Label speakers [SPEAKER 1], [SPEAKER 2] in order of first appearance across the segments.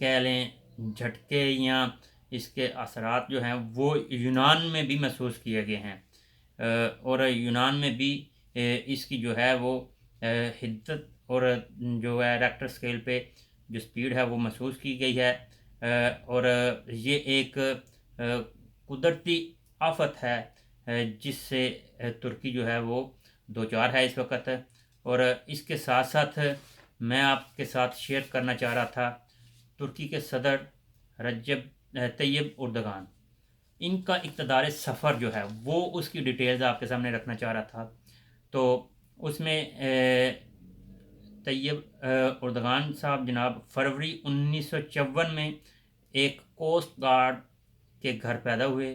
[SPEAKER 1] کہہ لیں جھٹکے یا اس کے اثرات جو ہیں وہ یونان میں بھی محسوس کیے گئے ہیں، اور یونان میں بھی اس کی جو ہے وہ حدت اور جو ہے ریکٹر اسکیل پہ جو سپیڈ ہے وہ محسوس کی گئی ہے، اور یہ ایک قدرتی آفت ہے جس سے ترکی جو ہے وہ دوچار ہے اس وقت۔ اور اس کے ساتھ ساتھ میں آپ کے ساتھ شیئر کرنا چاہ رہا تھا ترکی کے صدر رجب طیب اردگان، ان کا اقتدار سفر جو ہے وہ اس کی ڈیٹیلز آپ کے سامنے رکھنا چاہ رہا تھا۔ تو اس میں طیب اردگان صاحب جناب فروری 1954 میں ایک کوسٹ گارڈ کے گھر پیدا ہوئے۔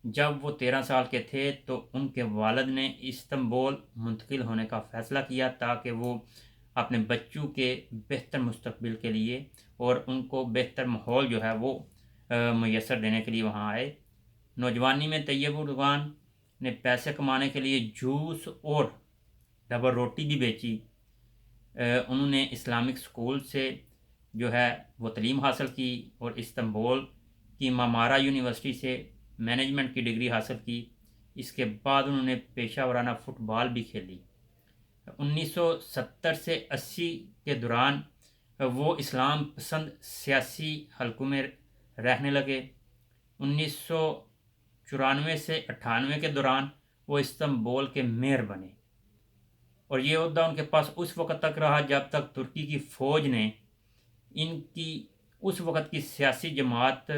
[SPEAKER 1] جب وہ 13 سال کے تھے تو ان کے والد نے استنبول منتقل ہونے کا فیصلہ کیا تاکہ وہ اپنے بچوں کے بہتر مستقبل کے لیے اور ان کو بہتر ماحول جو ہے وہ میسر دینے کے لیے وہاں آئے۔ نوجوانی میں طیب اردگان نے پیسے کمانے کے لیے جوس اور ڈبل روٹی بھی بیچی۔ انہوں نے اسلامک اسکول سے جو ہے وہ تعلیم حاصل کی اور استنبول کی مامارا یونیورسٹی سے مینجمنٹ کی ڈگری حاصل کی۔ اس کے بعد انہوں نے پیشہ ورانہ فٹ بال بھی کھیلی۔ 1970 سے 80 کے دوران وہ اسلام پسند سیاسی حلقوں میں رہنے لگے۔ 1994 سے 98 کے دوران وہ استنبول کے میئر بنے، اور یہ عہدہ ان کے پاس اس وقت تک رہا جب تک ترکی کی فوج نے ان کی اس وقت کی سیاسی جماعت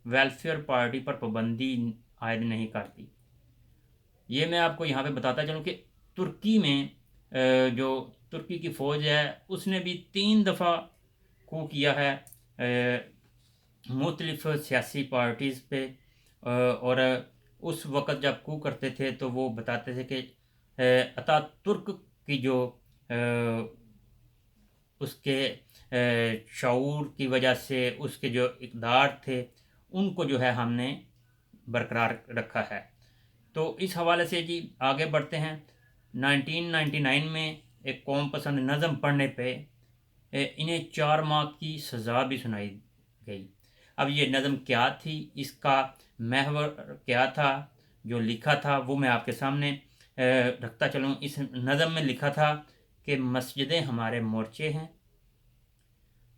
[SPEAKER 1] ویلفیئر پارٹی پر پابندی عائد نہیں کرتی۔ یہ میں آپ کو یہاں پہ بتاتا چلوں کہ ترکی میں جو ترکی کی فوج ہے اس نے بھی 3 دفعہ کو کیا ہے مختلف سیاسی پارٹیز پہ، اور اس وقت جب کو کرتے تھے تو وہ بتاتے تھے کہ اتا ترک کی جو اس کے شعور کی وجہ سے اس کے جو اقدار تھے ان کو جو ہے ہم نے برقرار رکھا ہے۔ تو اس حوالے سے جی آگے بڑھتے ہیں۔ 1999 میں ایک قوم پسند نظم پڑھنے پہ انہیں 4 ماہ کی سزا بھی سنائی گئی۔ اب یہ نظم کیا تھی، اس کا محور کیا تھا، جو لکھا تھا وہ میں آپ کے سامنے رکھتا چلوں۔ اس نظم میں لکھا تھا کہ مسجدیں ہمارے مورچے ہیں،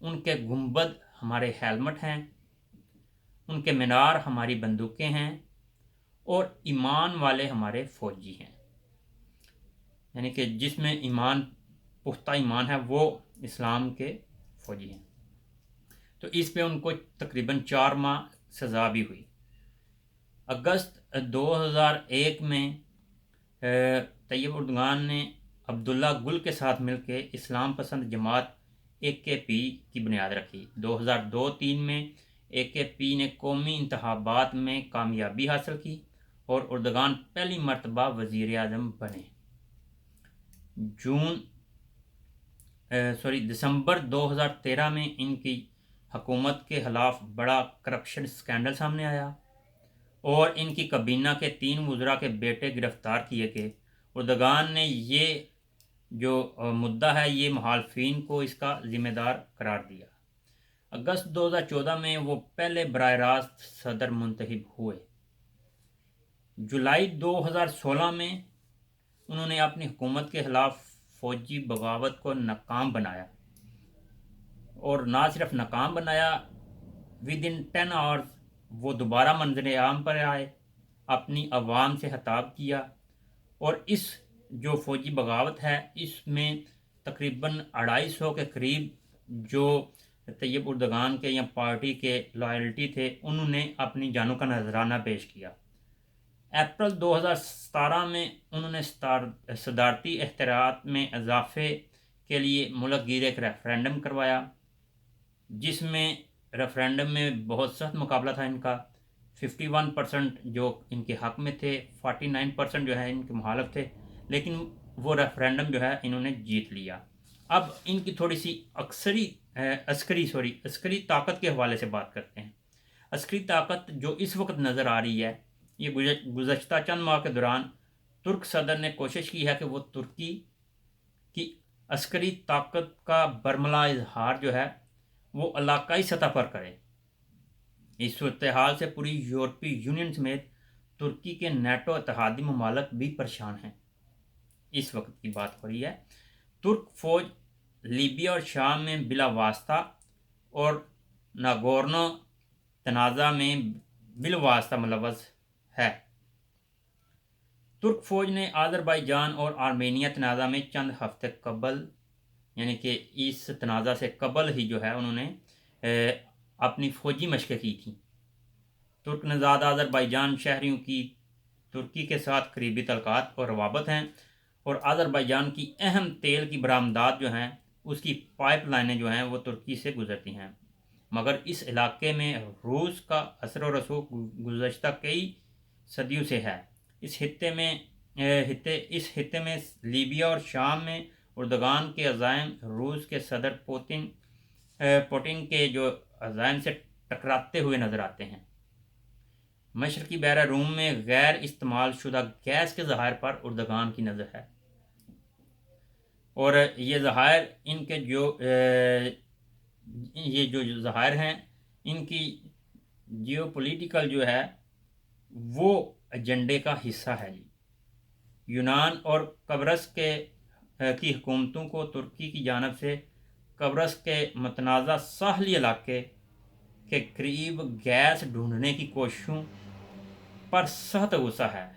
[SPEAKER 1] ان کے گنبد ہمارے ہیلمٹ ہیں، ان کے مینار ہماری بندوقیں ہیں، اور ایمان والے ہمارے فوجی ہیں۔ یعنی کہ جس میں ایمان پختہ ایمان ہے وہ اسلام کے فوجی ہیں۔ تو اس پہ ان کو تقریباً 4 ماہ سزا بھی ہوئی۔ اگست 2001 میں طیب اردگان نے عبداللہ گل کے ساتھ مل کے اسلام پسند جماعت AKP کی بنیاد رکھی۔ 2002-03 میں AKP نے قومی انتخابات میں کامیابی حاصل کی اور اردگان پہلی مرتبہ وزیر اعظم بنے۔ دسمبر 2013 میں ان کی حکومت کے خلاف بڑا کرپشن سکینڈل سامنے آیا اور ان کی کابینہ کے 3 وزراء کے بیٹے گرفتار کیے گئے۔ اردگان نے یہ جو مدعا ہے یہ مخالفین کو اس کا ذمہ دار قرار دیا۔ اگست 2014 میں وہ پہلے براہ راست صدر منتخب ہوئے۔ جولائی 2016 میں انہوں نے اپنی حکومت کے خلاف فوجی بغاوت کو ناکام بنایا، اور نہ صرف ناکام بنایا، ودن 10 آورز وہ دوبارہ منظر عام پر آئے، اپنی عوام سے خطاب کیا، اور اس جو فوجی بغاوت ہے اس میں تقریباً 250 کے قریب جو طیب اردگان کے یا پارٹی کے لائلٹی تھے انہوں نے اپنی جانوں کا نذرانہ پیش کیا۔ اپریل 2017 میں انہوں نے صدارتی اختیارات میں اضافے کے لیے ملک گیر ایک ریفرینڈم کروایا، جس میں ریفرینڈم میں بہت سخت مقابلہ تھا ان کا۔ 51% جو ان کے حق میں تھے، 49% جو ہے ان کے مخالف تھے، لیکن وہ ریفرینڈم جو ہے انہوں نے جیت لیا۔ اب ان کی تھوڑی سی عسکری طاقت کے حوالے سے بات کرتے ہیں۔ عسکری طاقت جو اس وقت نظر آ رہی ہے، یہ گزشتہ چند ماہ کے دوران ترک صدر نے کوشش کی ہے کہ وہ ترکی کی عسکری طاقت کا برملا اظہار جو ہے وہ علاقائی سطح پر کرے۔ اس صورتحال سے پوری یورپی یونین سمیت ترکی کے نیٹو اتحادی ممالک بھی پریشان ہیں۔ اس وقت کی بات ہو رہی ہے۔ ترک فوج لیبیا اور شام میں بلا واسطہ اور ناگورنو تنازع میں بالواسطہ ملوث ہے۔ ترک فوج نے آذربائیجان اور آرمینیا تنازع میں چند ہفتے قبل، یعنی کہ اس تنازع سے قبل ہی جو ہے انہوں نے اپنی فوجی مشقیں کی تھیں۔ ترک نژاد آذربائیجان شہریوں کی ترکی کے ساتھ قریبی تعلقات اور روابط ہیں، اور آذربائیجان کی اہم تیل کی برآمدات جو ہیں اس کی پائپ لائنیں جو ہیں وہ ترکی سے گزرتی ہیں، مگر اس علاقے میں روس کا اثر و رسوخ گزشتہ کئی صدیوں سے ہے۔ اس خطے میں لیبیا اور شام میں اردگان کے عزائم روس کے صدر پوٹن کے جو عزائم سے ٹکراتے ہوئے نظر آتے ہیں۔ مشرقی بحیرہ روم میں غیر استعمال شدہ گیس کے ذخائر پر اردگان کی نظر ہے، اور یہ ذخائر جو ذخائر ہیں ان کی جیو پولیٹیکل جو ہے وہ ایجنڈے کا حصہ ہے۔ یونان اور قبرص کی حکومتوں کو ترکی کی جانب سے قبرص کے متنازع ساحلی علاقے کے قریب گیس ڈھونڈنے کی کوششوں پر سخت غصہ ہے۔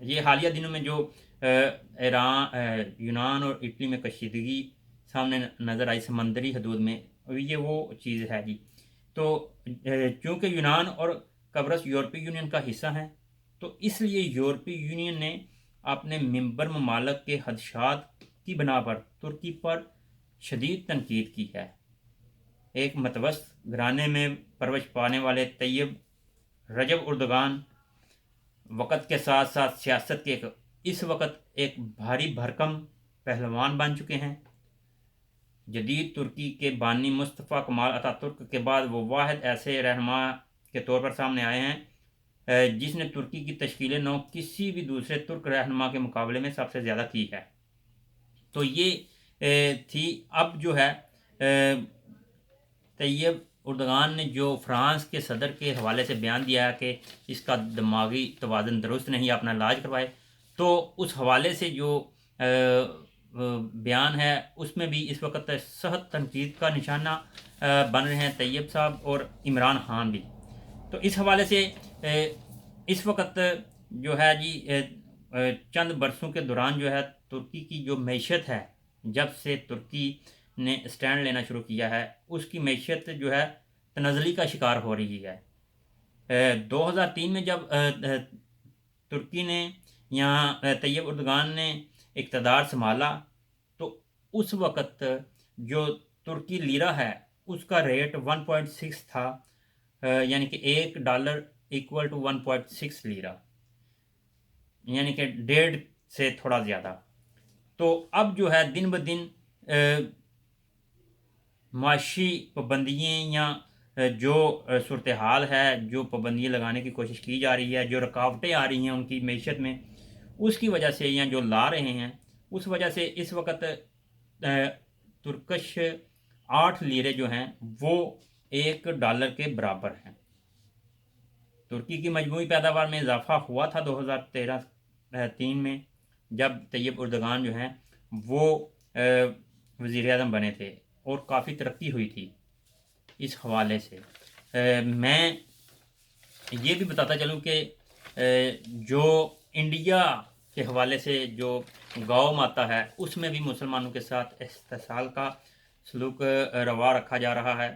[SPEAKER 1] یہ حالیہ دنوں میں جو یونان اور اٹلی میں کشیدگی سامنے نظر آئی سمندری حدود میں، یہ وہ چیز ہے جی۔ تو چونکہ یونان اور قبرص یورپی یونین کا حصہ ہیں، تو اس لیے یورپی یونین نے اپنے ممبر ممالک کے خدشات کی بنا پر ترکی پر شدید تنقید کی ہے۔ ایک متوسط گھرانے میں پرورش پانے والے طیب رجب اردگان وقت کے ساتھ ساتھ سیاست کے اس وقت ایک بھاری بھرکم پہلوان بن چکے ہیں۔ جدید ترکی کے بانی مصطفیٰ کمال اتاترک کے بعد وہ واحد ایسے رہنما کے طور پر سامنے آئے ہیں جس نے ترکی کی تشکیل نو کسی بھی دوسرے ترک رہنما کے مقابلے میں سب سے زیادہ کی ہے۔ تو یہ تھی۔ اب جو ہے طیب اردگان نے جو فرانس کے صدر کے حوالے سے بیان دیا ہے کہ اس کا دماغی توازن درست نہیں، اپنا علاج کروائے، تو اس حوالے سے جو بیان ہے اس میں بھی اس وقت سخت تنقید کا نشانہ بن رہے ہیں طیب صاحب اور عمران خان بھی۔ تو اس حوالے سے اس وقت جو ہے جی چند برسوں کے دوران جو ہے ترکی کی جو معیشت ہے، جب سے ترکی نے اسٹینڈ لینا شروع کیا ہے، اس کی معیشت جو ہے تنزلی کا شکار ہو رہی ہے۔ 2003 میں جب ترکی نے یہاں طیب اردگان نے اقتدار سنبھالا، تو اس وقت جو ترکی لیرہ ہے اس کا ریٹ 1.6 تھا، یعنی کہ $1 equal to 1.6 لیرہ، یعنی کہ 1.5 سے تھوڑا زیادہ۔ تو اب جو ہے دن بدن معاشی پابندیاں یا جو صورتحال ہے، جو پابندیاں لگانے کی کوشش کی جا رہی ہے، جو رکاوٹیں آ رہی ہیں ان کی معیشت میں، اس کی وجہ سے یا جو لا رہے ہیں اس وجہ سے اس وقت ترکش 8 لیرے جو ہیں وہ $1 کے برابر ہیں۔ ترکی کی مجموعی پیداوار میں اضافہ ہوا تھا 2013 میں، جب طیب اردگان جو ہیں وہ وزیر اعظم بنے تھے، اور کافی ترقی ہوئی تھی۔ اس حوالے سے میں یہ بھی بتاتا چلوں کہ جو انڈیا کے حوالے سے جو گاؤ ماتا ہے اس میں بھی مسلمانوں کے ساتھ استحصال کا سلوک روا رکھا جا رہا ہے۔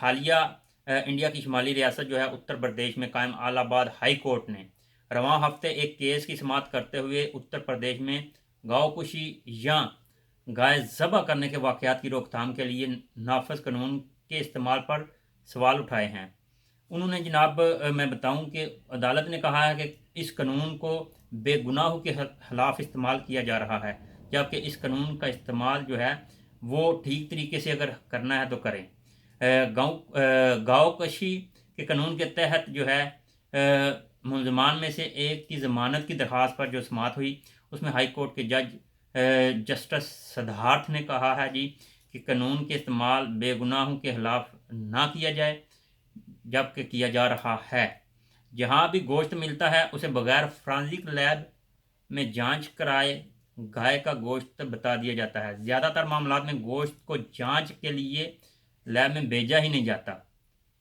[SPEAKER 1] حالیہ انڈیا کی شمالی ریاست جو ہے اتر پردیش میں قائم الہ آباد ہائی کورٹ نے رواں ہفتے ایک کیس کی سماعت کرتے ہوئے اتر پردیش میں گاؤ کشی یا گائے ذبح کرنے کے واقعات کی روک تھام کے لیے نافذ قانون کے استعمال پر سوال اٹھائے ہیں۔ انہوں نے جناب میں بتاؤں کہ عدالت نے کہا ہے کہ اس قانون کو بے گناہوں کے خلاف استعمال کیا جا رہا ہے، جبکہ اس قانون کا استعمال جو ہے وہ ٹھیک طریقے سے اگر کرنا ہے تو کریں۔ گاؤ کشی کے قانون کے تحت جو ہے ملزمان میں سے ایک کی ضمانت کی درخواست پر جو سماعت ہوئی، اس میں ہائی کورٹ کے جج جسٹس سدھارتھ نے کہا ہے جی کہ کہ قانون کے استعمال بے گناہوں کے خلاف نہ کیا جائے جبکہ کیا جا رہا ہے۔ جہاں بھی گوشت ملتا ہے اسے بغیر فرانزک لیب میں جانچ کرائے گائے کا گوشت بتا دیا جاتا ہے۔ زیادہ تر معاملات میں گوشت کو جانچ کے لیے لیب میں بھیجا ہی نہیں جاتا۔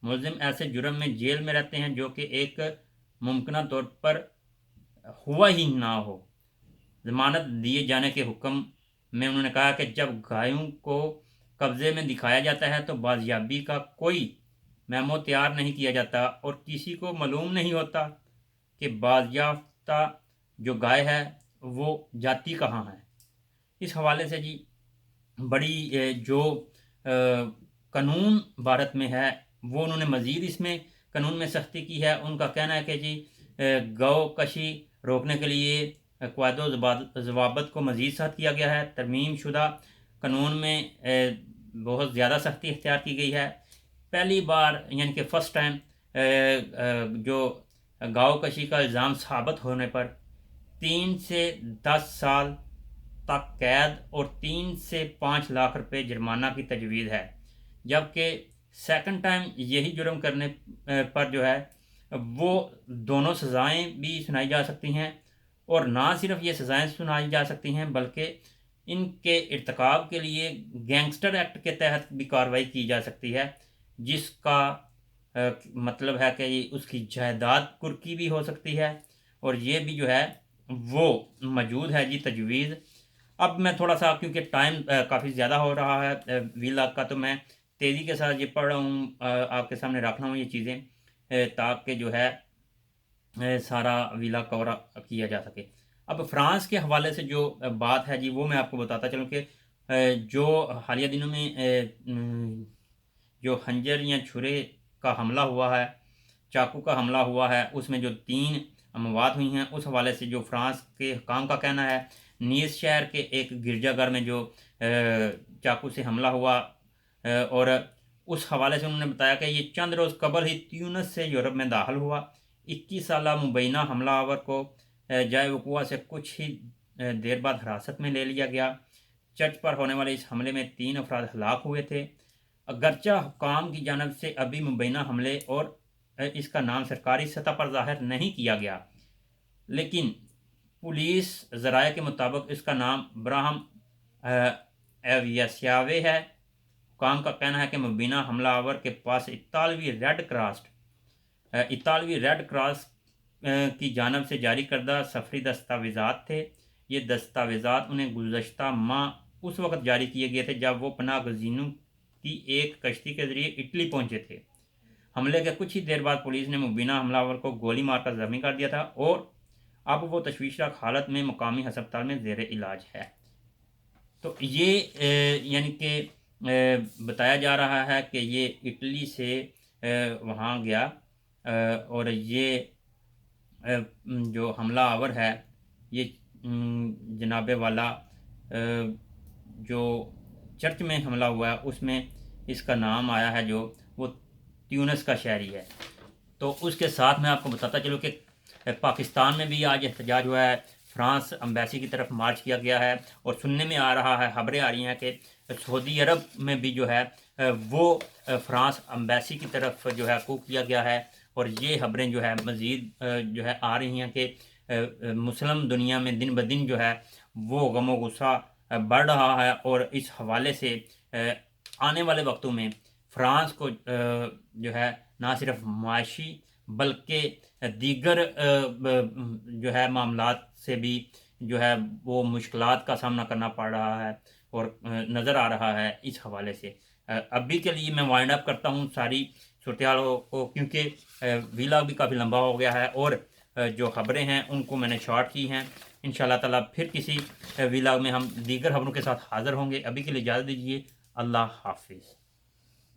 [SPEAKER 1] ملزم ایسے جرم میں جیل میں رہتے ہیں جو کہ ایک ممکنہ طور پر ہوا ہی نہ ہو۔ ضمانت دیے جانے کے حکم میں انہوں نے کہا کہ جب گایوں کو قبضے میں دکھایا جاتا ہے تو بازیابی کا کوئی میمو تیار نہیں کیا جاتا اور کسی کو معلوم نہیں ہوتا کہ بازیافتہ جو گائے ہے وہ جاتی کہاں ہے۔ اس حوالے سے جی بڑی جو قانون بھارت میں ہے وہ انہوں نے مزید اس میں قانون میں سختی کی ہے۔ ان کا کہنا ہے کہ جی گو کشی روکنے کے لیے قواعد و ضوابط کو مزید سخت کیا گیا ہے۔ ترمیم شدہ قانون میں بہت زیادہ سختی اختیار کی گئی ہے۔ پہلی بار یعنی کہ فرسٹ ٹائم جو گاؤ کشی کا الزام ثابت ہونے پر 3 سے 10 سال تک قید اور 3 سے 5 لاکھ روپے جرمانہ کی تجویز ہے، جبکہ سیکنڈ ٹائم یہی جرم کرنے پر جو ہے وہ دونوں سزائیں بھی سنائی جا سکتی ہیں، اور نہ صرف یہ سزائیں سنائی جا سکتی ہیں بلکہ ان کے ارتکاب کے لیے گینگسٹر ایکٹ کے تحت بھی کارروائی کی جا سکتی ہے، جس کا مطلب ہے کہ اس کی جائیداد قرقی بھی ہو سکتی ہے، اور یہ بھی جو ہے وہ موجود ہے جی تجویز۔ اب میں تھوڑا سا کیونکہ ٹائم کافی زیادہ ہو رہا ہے ویلاگ کا، تو میں تیزی کے ساتھ یہ پڑھ رہا ہوں، آپ کے سامنے رکھ رہا ہوں یہ چیزیں تاکہ جو ہے سارا ویلاگ کور کیا جا سکے۔ اب فرانس کے حوالے سے جو بات ہے جی وہ میں آپ کو بتاتا چلوں کہ جو حالیہ دنوں میں جو خنجر یا چھرے کا حملہ ہوا ہے، چاقو کا حملہ ہوا ہے، اس میں جو 3 اموات ہوئی ہیں، اس حوالے سے جو فرانس کے حکام کا کہنا ہے نیس شہر کے ایک گرجا گھر میں جو چاقو سے حملہ ہوا، اور اس حوالے سے انہوں نے بتایا کہ یہ چند روز قبل ہی تیونس سے یورپ میں داخل ہوا۔ 21 سالہ مبینہ حملہ آور کو جائے وقوع سے کچھ ہی دیر بعد حراست میں لے لیا گیا۔ چرچ پر ہونے والے اس حملے میں 3 افراد ہلاک ہوئے تھے۔ اگرچہ حکام کی جانب سے ابھی مبینہ حملے اور اس کا نام سرکاری سطح پر ظاہر نہیں کیا گیا، لیکن پولیس ذرائع کے مطابق اس کا نام براہم ایویسیاوے ہے۔ حکام کا کہنا ہے کہ مبینہ حملہ آور کے پاس اطالوی ریڈ کراس کی جانب سے جاری کردہ سفری دستاویزات تھے۔ یہ دستاویزات انہیں گزشتہ ماہ اس وقت جاری کیے گئے تھے جب وہ پناہ گزینوں کی ایک کشتی کے ذریعے اٹلی پہنچے تھے۔ حملے کے کچھ ہی دیر بعد پولیس نے مبینہ حملہ آور کو گولی مار کر زخمی کر دیا تھا، اور اب وہ تشویشناک حالت میں مقامی ہسپتال میں زیر علاج ہے۔ تو یہ یعنی کہ بتایا جا رہا ہے کہ یہ اٹلی سے وہاں گیا، اور یہ جو حملہ آور ہے یہ جناب والا جو چرچ میں حملہ ہوا ہے اس میں اس کا نام آیا ہے جو وہ تیونس کا شہری ہے۔ تو اس کے ساتھ میں آپ کو بتاتا چلوں کہ پاکستان میں بھی آج احتجاج ہوا ہے، فرانس امبیسی کی طرف مارچ کیا گیا ہے، اور سننے میں آ رہا ہے، خبریں آ رہی ہیں کہ سعودی عرب میں بھی جو ہے وہ فرانس امبیسی کی طرف جو ہے کو کیا گیا ہے، اور یہ خبریں جو ہے مزید جو ہے آ رہی ہیں کہ مسلم دنیا میں دن بدن جو ہے وہ غم و غصہ بڑھ رہا ہے، اور اس حوالے سے آنے والے وقتوں میں فرانس کو جو ہے نہ صرف معاشی بلکہ دیگر جو ہے معاملات سے بھی جو ہے وہ مشکلات کا سامنا کرنا پڑ رہا ہے اور نظر آ رہا ہے اس حوالے سے۔ ابھی کے لیے میں وائنڈ اپ کرتا ہوں ساری صورتحالوں کو، کیونکہ ویلاگ بھی کافی لمبا ہو گیا ہے اور جو خبریں ہیں ان کو میں نے شارٹ کی ہیں۔ انشاءاللہ تعالیٰ پھر کسی ویلاگ میں ہم دیگر خبروں کے ساتھ حاضر ہوں گے۔ ابھی کے لیے اجازت دیجیے، اللہ حافظ۔